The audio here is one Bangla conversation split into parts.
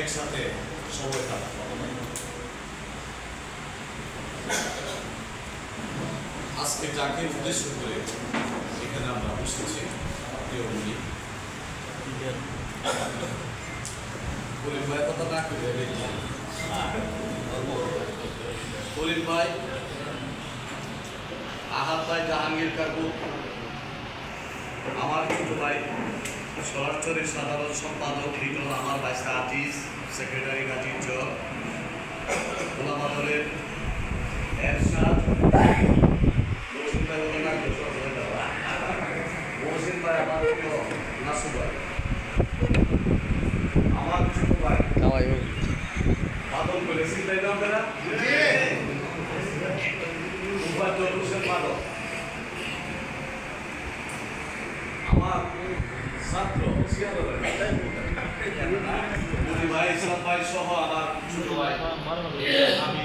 একসাথে সময় কাটাবো। আজকে যাকে উদ্দেশ্য করে এখানে আমরা বসেছি প্রিয় বলি কলিম ভাই কথা না করে কলিম ভাই, আহাদ ভাই, জাহাঙ্গীর কাকু, আমার ছোট ভাই স্বরাষ্ট্রের সাধারণ সম্পাদক লিটন, আমার ভাই আজিজ, সেক্রেটারি গাজী চর, গোলামাদলের এরশাদ, মহসিন ভাই বলে না মহসিন ভাই, আমার প্রিয় নাসু ভাই, আমার ছোট ভাই বাদল করে চিন্তাই নাম দেনা উপাধ্যায় হোসেন বাদল, আমার ছাত্র ভাই ইসলাম ভাই সহ আমার ছোট ভাই, আমি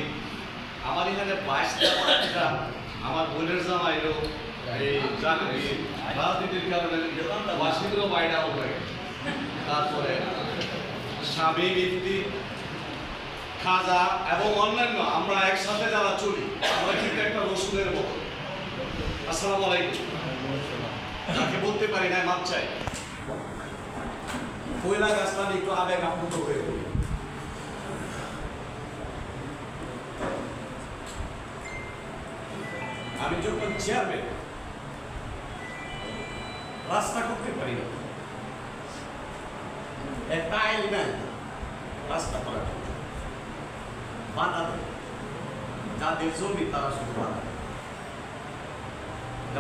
আমার এখানে 22টা আমার বোনের জামাইরও এই রাজনীতির কারণে বাসীদেরও বাইরে আউট হয়ে গেছে। তারপরে স্বামী ব্যক্তি খাজা এবং অন্যান্য আমরা একসাথে যারা চলি আমরা কিন্তু একটা রসুলের মতো। আসসালামু আলাইকুম। যাকে বলতে পারি না মাপ চাই। কয়লা গাছটা একটু আবেগ আপ্লুত হয়ে পড়ি। আমি যখন চেয়ারম্যান রাস্তা করতে পারি না, একটা আইল নেন রাস্তা করার বাধা দেয়, যাদের জমি তারা শুধু বাধা দেয়।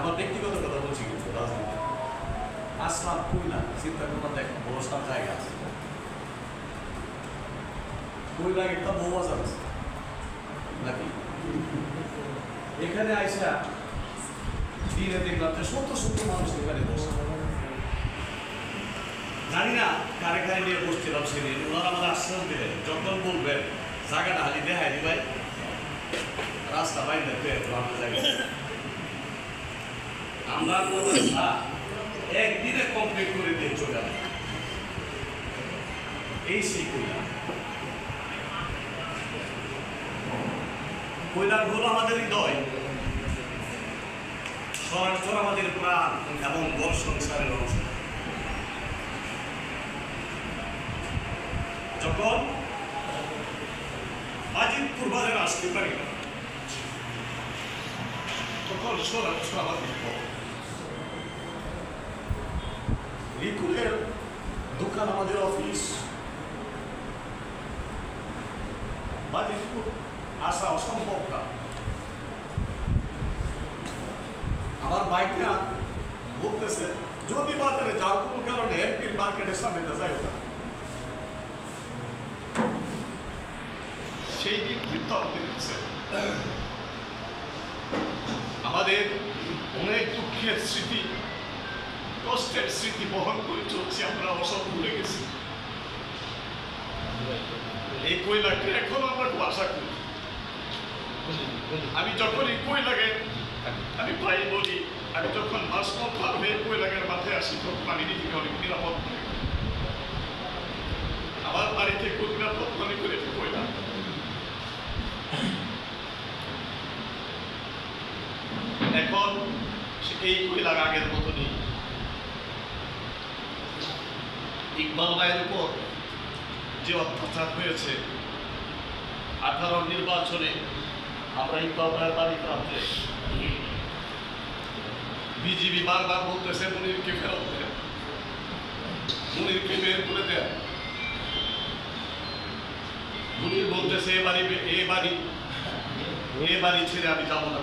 আমার ব্যক্তিগত কথা বলছি কিন্তু রাজনীতি আসলাম কইলা চিন্তা করলাম দেখো বড়সার জায়গা আছে, কইলা একটা বউ বাজার আছে নাকি, এখানে আইসা দিনে দেখলাম যে শত শত মানুষ এখানে বসে, জানি না কারে কারে নিয়ে বসছিলাম সেদিন, ওনারা আমাদের আশ্বাস দিলেন যখন বলবেন জায়গাটা হালি দেখাই দি ভাই রাস্তা বাইরে আমরা জায়গা আমরা কথা একদিনে কমপ্লিট করে দিয়ে চলে আসবো। এই সেই কইলা, কইলার হলো আমাদের হৃদয়, স্বরাষ্ট্র আমাদের প্রাণ এবং ঘর সংসারের অংশ। যখন আজিদপুর বাজারে আসতে পারি না তখন স্বরাষ্ট্র আমাদের লিকুলের দোকান আমাদের অফিস, বাজিতপুর আসা অসম্ভব না। আমার বাইকটা বলতেছে যদি বাজারে যাও কোনো কারণে এমপির মার্কেটের সামনে যাই না, সেই দিন বৃত্তান্তে দিচ্ছে আমাদের অনেক দুঃখের স্মৃতি, কষ্টের স্মৃতি বহন করে চলছি, আমরা অসব ভুলে গেছি। এই কয়লাকে এখন আমরা খুব আশা করি। আমি যখন এই কয়লাকে আমি ভাই বলি, আমি যখন মাসমত পার হয়ে কয়লাকের মাথায় আসি তখন পানি দিকে অনেক নিরাপদ আমার বাড়িতে খুব নিরাপদ মনে করে কয়লা। এখন এই কয়লার আগের মতো নেই। ইকবাল ভাইয়ের উপর যে অত্যাচার হয়েছে 18 নির্বাচনে, আমরা ইকবাল ভাইয়ের বাড়ি প্রান্তে বিজিবি বারবার বলতেছে মুনিরকে ফেরত দেন, মুনিরকে বের করে দেন। মুনির বলতেছে এ বাড়ি ছেড়ে আমি যাবো না।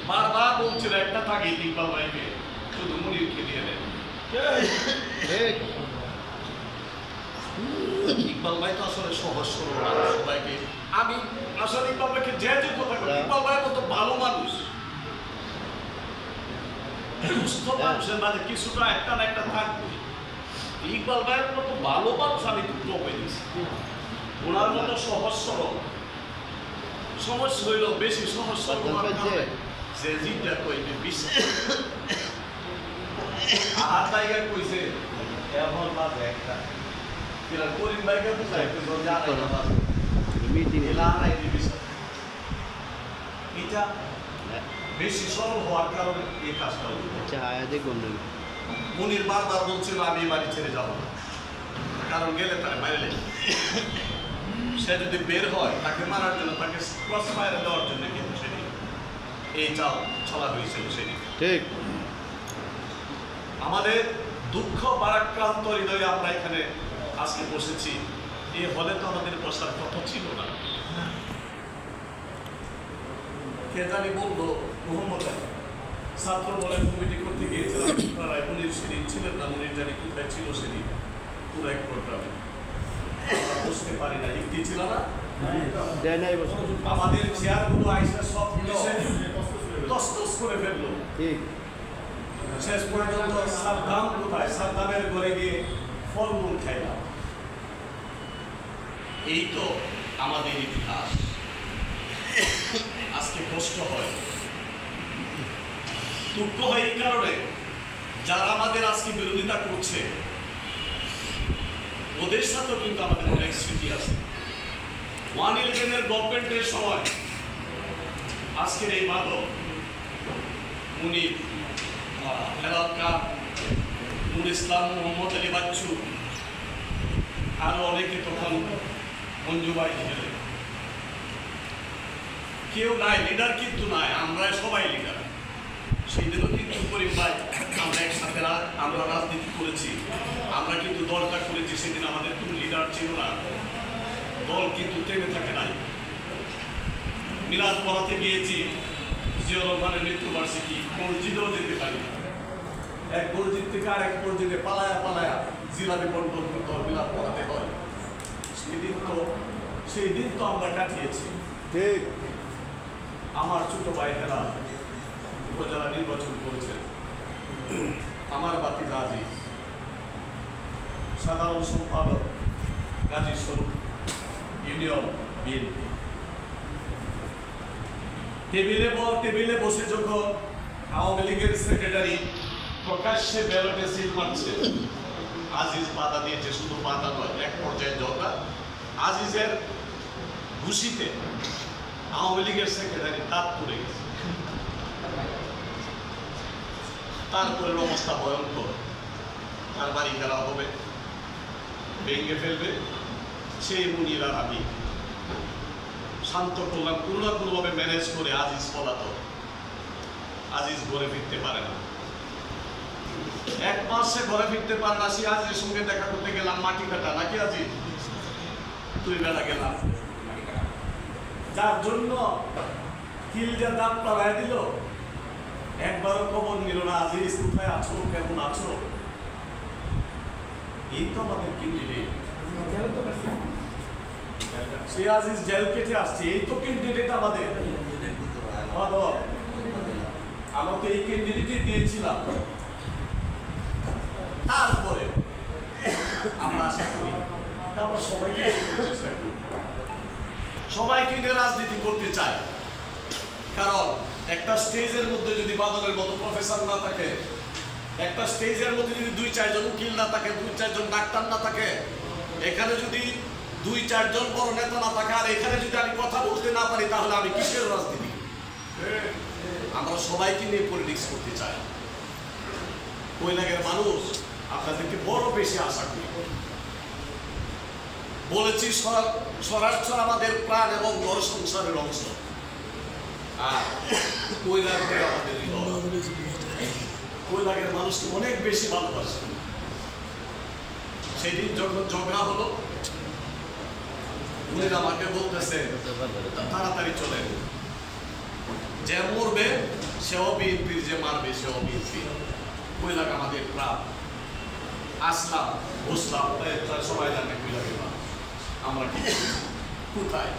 বারবার বলছিল একটা থাকে ইকবাল ভাইকে শুধু মুনিরকে দিয়ে দেন। ইকবাল ভাই তো আসলে সহজ সরল মানুষ, সবাইকে আমি আসলে ইকবাল ভাইকে যে কথা বলি, ইকবাল ভাইয়ের মতো ভালো মানুষ, সুস্থ মানুষের মাঝে কিছুটা একটা না একটা থাকবে। ইকবাল ভাইয়ের মতো ভালো মানুষ আমি খুব কম হয়েছি, ওনার মতো সহজ সরল। সমস্যা হইল বেশি সহজ সরল যে জিতটা কইবে বিশ্বাস আর জায়গায় কইছে এমন বাজে একটা কিরা করিম ভাইকে বুঝাই তো জানাই না মিটিং এলা নাই বিষয় এটা বেশি সরল হওয়ার কারণে এই কাজটা হলো আচ্ছা আয়া দেখুন না মুনির বারবার বলছিল আমি এই বাড়ি ছেড়ে যাবো না কারণ গেলে তারা বাইরে সে যদি বের হয় তাকে মারার জন্য তাকে ক্রস ফায়ারে দেওয়ার জন্য কিন্তু সেটি এই চাল চলা হয়েছিল সেটি ঠিক আমাদের দুঃখ বারাক্রান্ত হৃদয়ে আমরা এখানে আজকে বসেছি এই হলে তো আমাদের বসার কথা ছিল না কে জানি বললো মোহাম্মদ আলী ছাত্র বলে কমিটি করতে গিয়েছিলাম আপনারা মুনির সেদিন ছিলেন না মুনির জানি কোথায় ছিল সেদিন পুরো এক প্রোগ্রামে বুঝতে পারি না ইতি ছিল না দেয় নাই বসে আমাদের চেয়ারগুলো আইসা সব তস্তস করে ফেললো ঠিক শেষ পর্যন্ত সাদ্দাম কোথায় সাদ্দামের ঘরে গিয়ে ফলমূল খাইলাম এই তো আমাদের ইতিহাস আজকে কষ্ট হয় দুঃখ হয় এই কারণে যারা আমাদের আজকে বিরোধিতা করছে ওদের সাথেও কিন্তু আমাদের অনেক স্মৃতি আছে 111-এর গভর্নমেন্টের সময় আজকের এই মাদক মুনির হেলাল খান নুর ইসলাম মোহাম্মদ আলী বাচ্চু আরো অনেকে তখন মঞ্জুবাই ছিলেন কেউ নাই লিডার কিন্তু নাই আমরা সবাই লিডার সেই দিনও কিন্তু করিম ভাই আমরা একসাথে আমরা রাজনীতি করেছি আমরা কিন্তু দলটা করেছি সেদিন আমাদের কোনো লিডার ছিল না দল কিন্তু থেমে থাকে নাই মিলাদ পড়াতে গিয়েছি জিয়াউর রহমানের মৃত্যুবার্ষিকী মসজিদেও যেতে পারি না এক মসজিদ থেকে আরেক মসজিদে পালায়া পালায়া জিলাপি বন্টন করতে হয় মিলাদ পড়াতে হয় সেই দিন তো আমরা কাটিয়েছি ঠিক আমার ছোট ভাই হেলা উপজেলা নির্বাচন করেছেন আমার বাতি গাজী সাধারণ সম্পাদক গাজী স্বরূপ ইউনিয়ন বিএনপি টেবিলে বসে যখন আওয়ামী লীগের সেক্রেটারি প্রকাশ্যে ব্যালটে সিল মারছে আজিজ বাধা দিয়েছে শুধু বাধা নয় এক পর্যায়ে জগা আজিজের ঘুষিতে আওয়ামী লীগের সেক্রেটারি দাঁত পড়ে গেছে তারপরের অবস্থা ভয়ঙ্কর তার বাড়ি ঘেরা হবে ভেঙে ফেলবে সেই মুনিরা আমি শান্ত করলাম কোনো না কোনোভাবে ম্যানেজ করে আজিজ পলাতক আজিজ ঘরে ফিরতে পারে না এক মাস সে ঘরে ফিরতে পারে না সে আজিজের সঙ্গে দেখা করতে গেলাম মাটি কাটা নাকি আজিজ তুই বেলা গেলাম যার জন্য কিলটা দাঁত পাড়ায় দিল একবারও খবর নিল না আজিজ কোথায় আছো কেমন আছো এই তো আমাদের ক্যান্ডিডেট সে আজিজ জেল কেটে আসছে এই তো ক্যান্ডিডেট আমাদের আমরা তো এই ক্যান্ডিডেটই দিয়েছিলাম তারপরে আমরা আশা করি আমরা সবাইকে নিয়ে রাজনীতি করতে চাই কারণ একটা স্টেজের মধ্যে যদি বাদলের মতো প্রফেসর না থাকে একটা স্টেজের মধ্যে যদি 2-4 জন উকিল না থাকে 2-4 জন ডাক্তার না থাকে এখানে যদি 2-4 জন বড় নেতা না থাকে আর এখানে যদি আমি কথা বলতে না পারি তাহলে আমি কিসের রাজনীতি আমরা সবাইকে নিয়ে পলিটিক্স করতে চাই কৈলাগের মানুষ আপনাদেরকে বড় বেশি আশা করি বলেছি স্বরাষ্ট্র আমাদের প্রাণ এবং ঘর সংসারের অংশ আর কৈলাগের আমাদের কৈলাগের মানুষকে অনেক বেশি ভালোবাসে সেদিন যখন ঝগড়া হলো উনি আমাকে বলতেছে তাড়াতাড়ি চলে যে মরবে সেও বিএনপির যে মারবে সেও বিএনপি কৈলাগ আমাদের প্রাণ আসলাম বসলাম সবাই জানে কৈলাগে আমরা কি কোথায়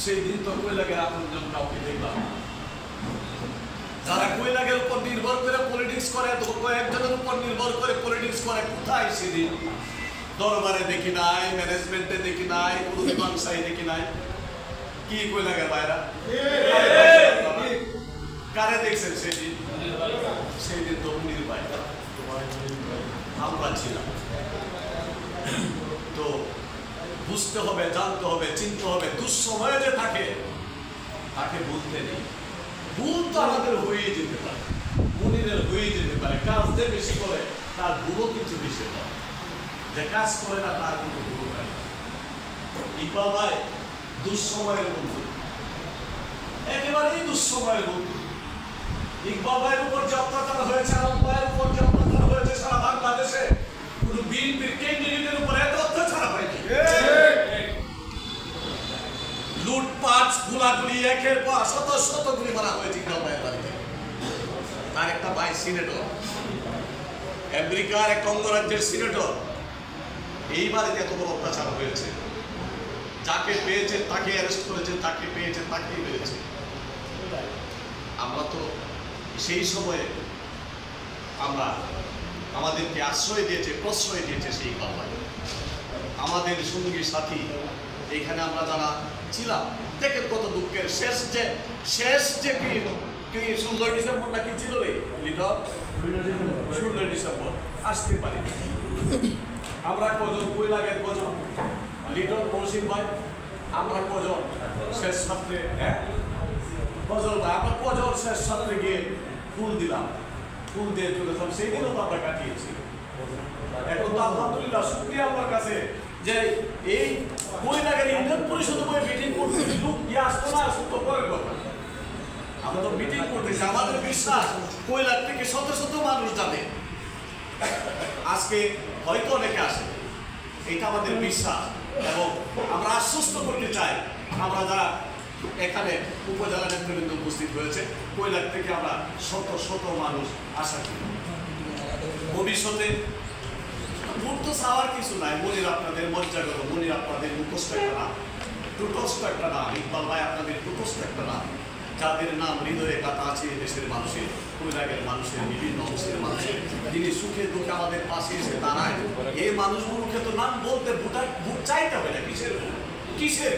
সেই দিন তো কৈলাগের আপনজন কাউকে দেখলাম যারা কৈলাগের উপর নির্ভর করে পলিটিক্স করে কয়েকজনের উপর নির্ভর করে পলিটিক্স করে কোথায় সেদিন দরবারে দেখি নাই ম্যানেজমেন্টে দেখি নাই কোনো মীমাংসায় দেখি নাই কি কৈলাগের বাইরা কারে দেখছেন সেদিন সেদিন তো মুনির বাইরা আমরা ছিলাম তো বুঝতে হবে, জানতে হবে, চিনতে হবে। দুঃসময়ে যে থাকে তাকে বলতে নেই। ভুল তো আমাদের হয়ে যেতে পারে, মনিরের হয়ে যেতে পারে। কাজ যে বেশি করে তার ভুলও কিছু বেশি হয়, যে কাজ করে না তার কোনো ভুল হয় না। ইকবাল ভাই দুঃসময়ের বন্ধু, একেবারেই দুঃসময়ের বন্ধু। ইকবাল ভাইয়ের উপর যে অত্যাচার হয়েছে, আলম ভাইয়ের উপর যে অত্যাচার হয়েছে সারা বাংলাদেশে, কোন বিএনপির ক্যান্ডিডেটের উপর এত অত্যাচার হয়নি। লুটপাট, গুলাগুলি, একের পর শত শত গুলি মারা হয়েছে ইকবাল ভাইয়ের বাড়িতে। তার একটা ভাই সিনেটর, আমেরিকার এক অঙ্গরাজ্যের সিনেটর, এই বাড়িতে এত বড় অত্যাচার হয়েছে। যাকে পেয়েছেন তাকে অ্যারেস্ট করেছেন, তাকে পেয়েছেন তাকেই মেরেছে। আমরা তো সেই সময়ে আমরা আমাদেরকে আশ্রয় দিয়েছে, প্রশ্রয় দিয়েছে সেই ইকবাল ভাই, আমাদের সঙ্গী সাথী। এইখানে আমরা যারা ছিলাম, দেখেন কত দুঃখের। শেষ যে কি 16 ডিসেম্বর নাকি ছিল রে লিডার, 16 ডিসেম্বর আসতে পারি। আমরা কজন কৈলাগের কজন লিডার মহসিন ভাই, আমরা কজন শেষ ছাত্রে, ফজল ভাই, আমরা কজন শেষ ছাত্রে গিয়ে ফুল দিলাম, ফুল দিয়ে চলেছিলাম। সেই দিনও তো আমরা কাটিয়েছি। এখন তো আলহামদুলিল্লাহ শুকরিয়া আল্লাহর কাছে যে এই কৈলাগের ইউনিয়ন পরিষদ বই মিটিং করতে লোক গিয়ে আসতো না, আসতো পরের কথা। আমরা তো মিটিং করতেছি, আমাদের বিশ্বাস কৈলাগ থেকে শত শত মানুষ যাবে। আজকে হয়তো অনেকে আসে, এটা আমাদের বিশ্বাস। এবং আমরা আশ্বস্ত করতে চাই, আমরা যারা এখানে উপজেলা নেতৃবৃন্দ উপস্থিত হয়েছে, কৈলাগ থেকে আমরা শত শত মানুষ আশা করি ভবিষ্যতে। ভোট তো চাওয়ার কিছু নাই, মনির আপনাদের মজ্জা করো, মনির আপনাদের মুখস্থ একটা নাম, টুটস্থ একটা নাম, ইকবাল ভাই আপনাদের টুটস্থ একটা নাম, যাদের নাম হৃদয়ে গাঁথা আছে দেশের মানুষের, কৈলাগের মানুষের, বিভিন্ন অংশের মানুষের, যিনি সুখে দুঃখে আমাদের পাশে এসে দাঁড়ায়। এই মানুষগুলোকে তো নাম বলতে ভোট চাইতে হবে না। কিসের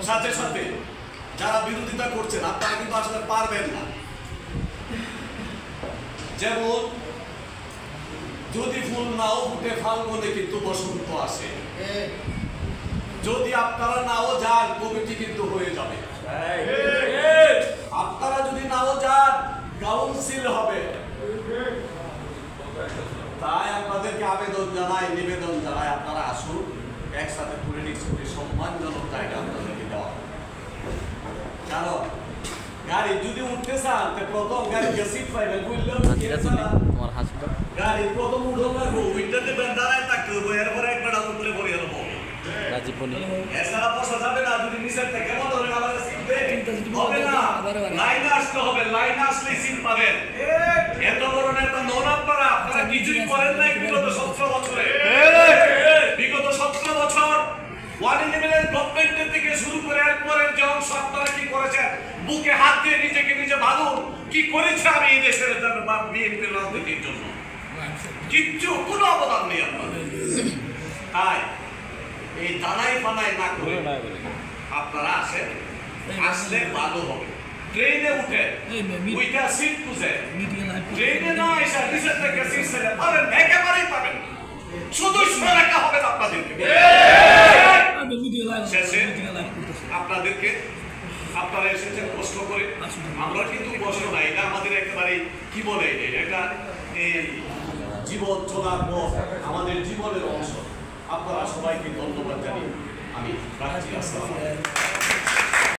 সাথে সাথে যারা বিরোধিতা করছেন আপনারা কিন্তু আসলে পারবেন না। যেমন যদি ফুল নাও ফুটে ফাল্গুনে কিন্তু বসন্ত আসে, যদি আপনারা নাও যান কমিটি কিন্তু হয়ে যাবে। আপনারা যদি নাও যান কাউন্সিল হবে। তাই আপনাদেরকে আবেদন জানাই, নিবেদন জানাই, আপনারা আসুন, একসাথে পলিটিক্স করে সম্মানজনক জায়গা আপনাদেরকে দেওয়া। কারণ গাড়ি যদি উঠতে চান প্রথম গাড়িকে সিট পাইবেন, বুঝলেন? গাড়ি প্রথম উঠন লাগবো, উইন্ডোতে দাঁড়ায় থাকতে হবে, এরপরে একবার উঠলে পড়ে গেল এছাড়া বসা যাবে না। যদি নিচের থেকে মনে হলে আমাদের সিট হবে না, লাইনে আসতে হবে, লাইনে আসলে সিট পাবেন। এত বড় নেতা নন আপনারা, আপনারা কিছুই করেন নাই বিগত 17 বছরে। বিগত 17 বছর ওয়ান লেভেলের গভর্নমেন্টের থেকে শুরু করে এরপরের যে অংশ আপনারা কি করেছেন, বুকে হাত দিয়ে নিজেকে নিজে ভাবুন কি করেছে আমি এই দেশের বিএনপির রাজনীতির জন্য। কিচ্ছু, কোনো অবদান নেই আপনাদের। তাই এই দাঁড়াই পানাই না করে আপনারা আসেন, আসলে ভালো হবে। ট্রেনে উঠে ওইটা সিট খুঁজে, ট্রেনে না এসে নিচের থেকে সিট ছেড়ে পাবেন, একেবারেই পাবেন। শুধু সরাকা হবে আপনাদেরকে। আপনাদেরকে আপনারা এসেছেন কষ্ট করে, আমরা কিন্তু কষ্ট নাই, এটা আমাদের একেবারে কি বলে, এটা এই জীবন চলার পথ, আমাদের জীবনের অংশ। আপনারা সবাইকে ধন্যবাদ জানিয়ে আমি রাখছি। আসসালামু আলাইকুম।